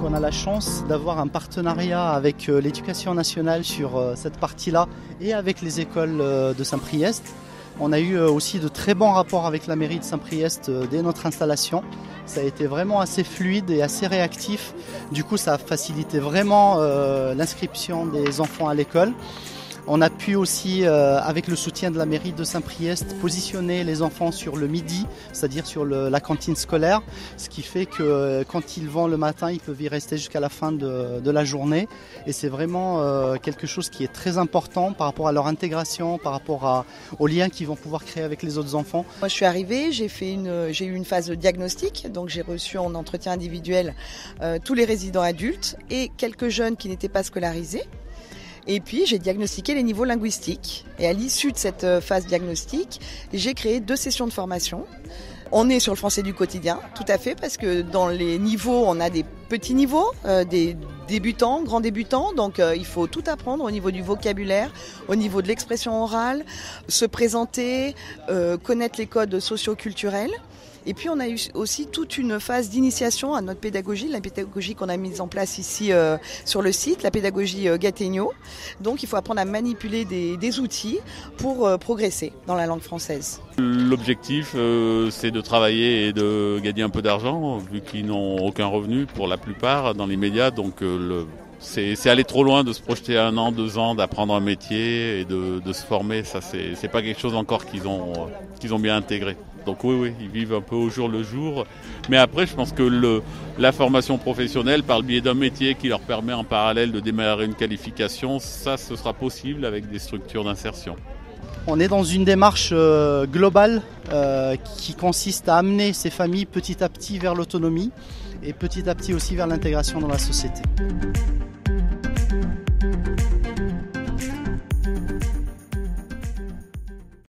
on a la chance d'avoir un partenariat avec l'Éducation nationale sur cette partie-là et avec les écoles de Saint-Priest. On a eu aussi de très bons rapports avec la mairie de Saint-Priest dès notre installation. Ça a été vraiment assez fluide et assez réactif. Du coup, ça a facilité vraiment l'inscription des enfants à l'école. On a pu aussi, avec le soutien de la mairie de Saint-Priest, positionner les enfants sur le midi, c'est-à-dire sur la cantine scolaire, ce qui fait que quand ils vont le matin, ils peuvent y rester jusqu'à la fin de la journée. Et c'est vraiment quelque chose qui est très important par rapport à leur intégration, par rapport aux liens qu'ils vont pouvoir créer avec les autres enfants. Moi, je suis arrivée, j'ai eu une phase de diagnostic, donc j'ai reçu en entretien individuel tous les résidents adultes et quelques jeunes qui n'étaient pas scolarisés. Et puis j'ai diagnostiqué les niveaux linguistiques. Et à l'issue de cette phase diagnostique, j'ai créé 2 sessions de formation. On est sur le français du quotidien, tout à fait, parce que dans les niveaux, on a des petits niveaux, des débutants, grands débutants. Donc il faut tout apprendre au niveau du vocabulaire, au niveau de l'expression orale, se présenter, connaître les codes socio-culturels. Et puis on a eu aussi toute une phase d'initiation à notre pédagogie, la pédagogie qu'on a mise en place ici sur le site, la pédagogie Gattegno. Donc il faut apprendre à manipuler des outils pour progresser dans la langue française. L'objectif c'est de travailler et de gagner un peu d'argent, vu qu'ils n'ont aucun revenu pour la plupart dans les médias. Donc c'est aller trop loin de se projeter 1 an, 2 ans, d'apprendre un métier et de se former. Ça c'est pas quelque chose encore qu'ils ont bien intégré. Donc oui, ils vivent un peu au jour le jour. Mais après, je pense que la formation professionnelle, par le biais d'un métier qui leur permet en parallèle de démarrer une qualification, ça, ce sera possible avec des structures d'insertion. On est dans une démarche globale qui consiste à amener ces familles petit à petit vers l'autonomie et petit à petit aussi vers l'intégration dans la société.